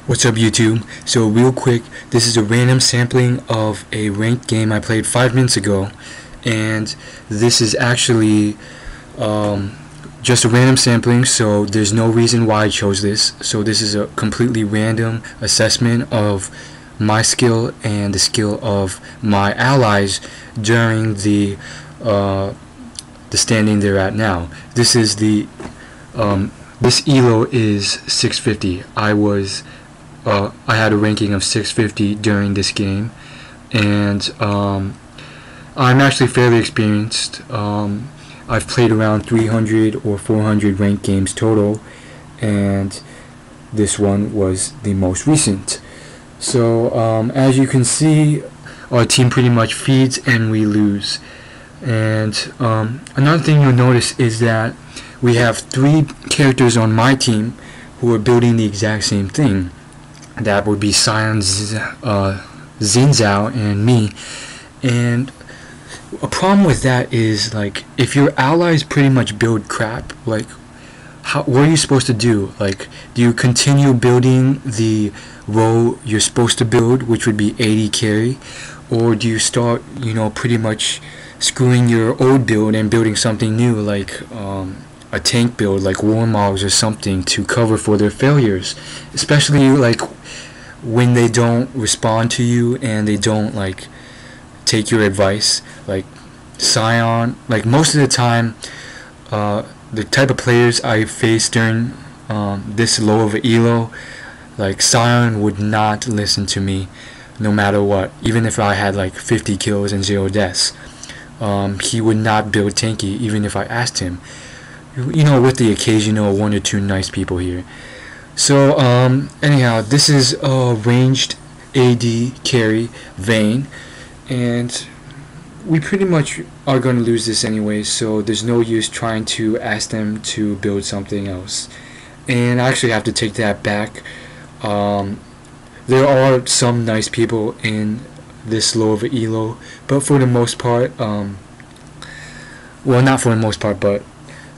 What's up YouTube? So real quick, this is a random sampling of a ranked game I played 5 minutes ago, and this is actually just a random sampling, so there's no reason why I chose this. So this is a completely random assessment of my skill and the skill of my allies during the standing they're at now. This is this Elo is 650. I had a ranking of 650 during this game, and I'm actually fairly experienced. I've played around 300 or 400 ranked games total, and this one was the most recent. So as you can see, our team pretty much feeds and we lose. And another thing you'll notice is that we have 3 characters on my team who are building the exact same thing. That would be Sion, Zinzao, and me. And a problem with that is, like, if your allies pretty much build crap, like, what are you supposed to do? Like, do you continue building the role you're supposed to build, which would be 80 carry, or do you start, pretty much screwing your old build and building something new, like a tank build like Warmogs or something, to cover for their failures, especially like when they don't respond to you and they don't like take your advice. Like Sion, like most of the time, the type of players I faced during this low of an Elo, like Sion would not listen to me no matter what, even if I had like 50 kills and 0 deaths. He would not build tanky even if I asked him, with the occasional 1 or 2 nice people here. So anyhow, this is a ranged AD carry Vayne, and we pretty much are going to lose this anyway, so there's no use trying to ask them to build something else. And I actually have to take that back. There are some nice people in this low of an Elo, but for the most part, well, not for the most part, but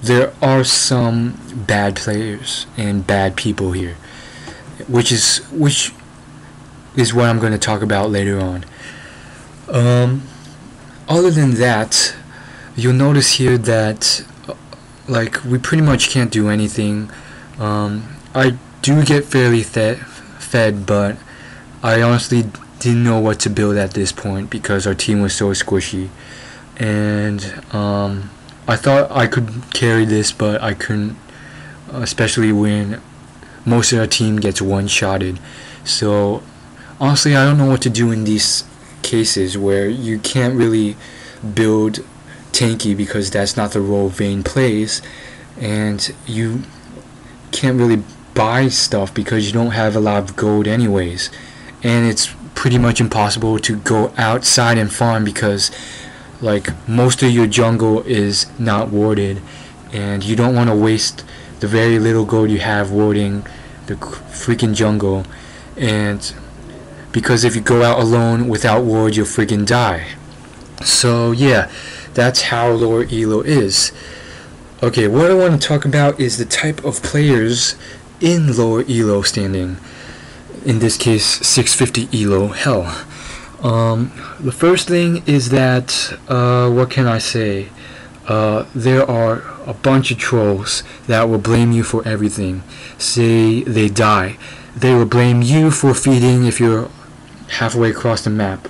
there are some bad players and bad people here, which is what I'm going to talk about later on. Other than that, you'll notice here that like we pretty much can't do anything. I do get fairly fed, but I honestly didn't know what to build at this point because our team was so squishy, and I thought I could carry this, but I couldn't, especially when most of our team gets one-shotted. So honestly, I don't know what to do in these cases where you can't really build tanky because that's not the role Vayne plays, and you can't really buy stuff because you don't have a lot of gold anyways, and it's pretty much impossible to go outside and farm because like most of your jungle is not warded, and you don't want to waste the very little gold you have warding the freaking jungle, and because if you go out alone without ward, you'll freaking die. So yeah, that's how lower Elo is. Okay, what I want to talk about is the type of players in lower Elo standing, in this case 650 Elo Hell. The first thing is that, what can I say, there are a bunch of trolls that will blame you for everything. Say they die, they will blame you for feeding if you're halfway across the map,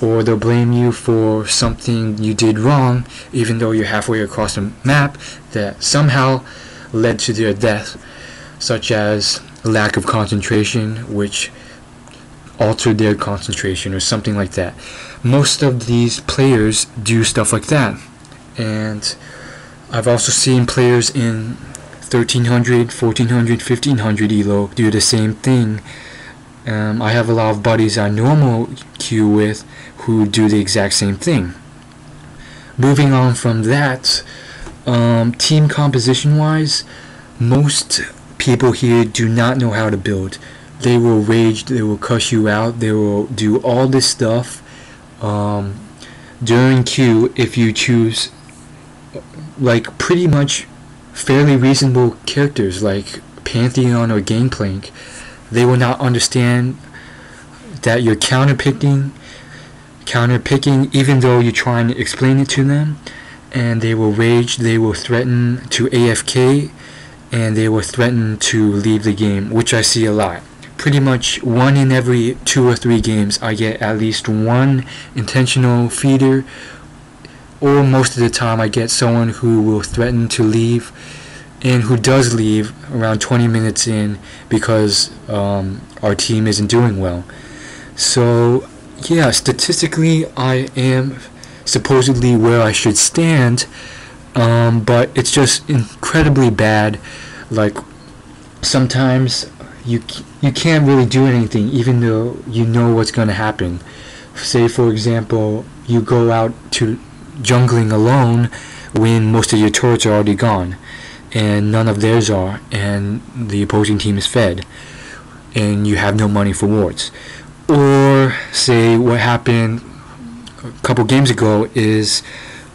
or they'll blame you for something you did wrong even though you're halfway across the map that somehow led to their death, such as lack of concentration, which altered their concentration or something like that. Most of these players do stuff like that, and I've also seen players in 1300, 1400, 1500 Elo do the same thing. I have a lot of buddies I normal queue with who do the exact same thing. Moving on from that, team composition wise, most people here do not know how to build. They will rage, they will cuss you out, they will do all this stuff during queue if you choose like pretty much fairly reasonable characters like Pantheon or Gangplank. They will not understand that you're counterpicking, even though you're trying to explain it to them. And they will rage, they will threaten to AFK, and they will threaten to leave the game, which I see a lot. Pretty much 1 in every 2 or 3 games I get at least one intentional feeder, or most of the time I get someone who will threaten to leave, and who does leave around 20 minutes in because our team isn't doing well. So yeah, statistically I am supposedly where I should stand, but it's just incredibly bad. Like, sometimes you can't really do anything even though you know what's going to happen. Say for example, you go out to jungling alone when most of your turrets are already gone and none of theirs are, and the opposing team is fed and you have no money for wards. Or say what happened a couple games ago is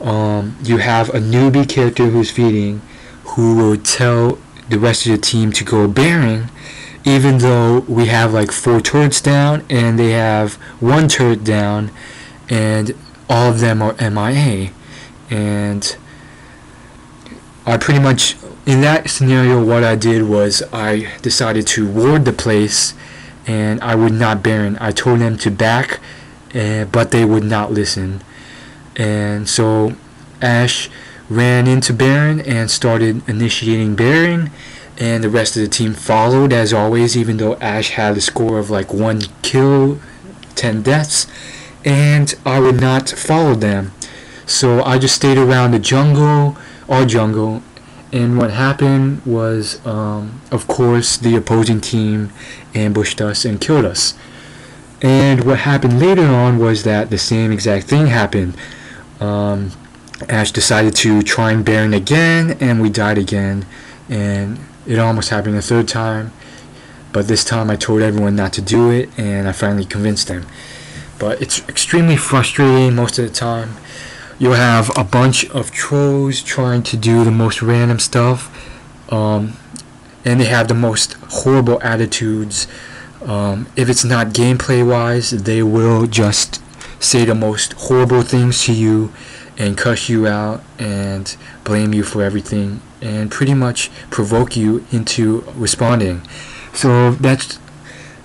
you have a newbie character who's feeding, who will tell the rest of the team to go Baron, even though we have like 4 turrets down and they have 1 turret down and all of them are MIA. And I pretty much, in that scenario, what I did was I decided to ward the place and I would not Baron. I told them to back, but they would not listen. And so Ashe ran into Baron and started initiating Baron, and the rest of the team followed as always, even though Ashe had a score of like 1 kill, 10 deaths, and I would not follow them. So I just stayed around the jungle, our jungle, and what happened was, of course, the opposing team ambushed us and killed us. And what happened later on was that the same exact thing happened. Ashe decided to try and Baron again, and we died again, and it almost happened a 3rd time, but this time I told everyone not to do it, and I finally convinced them. But it's extremely frustrating most of the time. You'll have a bunch of trolls trying to do the most random stuff, and they have the most horrible attitudes. If it's not gameplay wise, they will just say the most horrible things to you and cuss you out and blame you for everything and pretty much provoke you into responding. So that's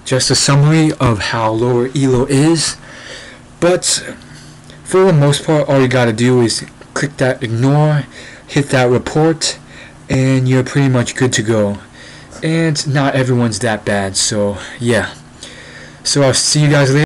just a summary of how lower Elo is. But for the most part, all you gotta do is click that ignore, hit that report, and you're pretty much good to go. And not everyone's that bad, so yeah. So I'll see you guys later.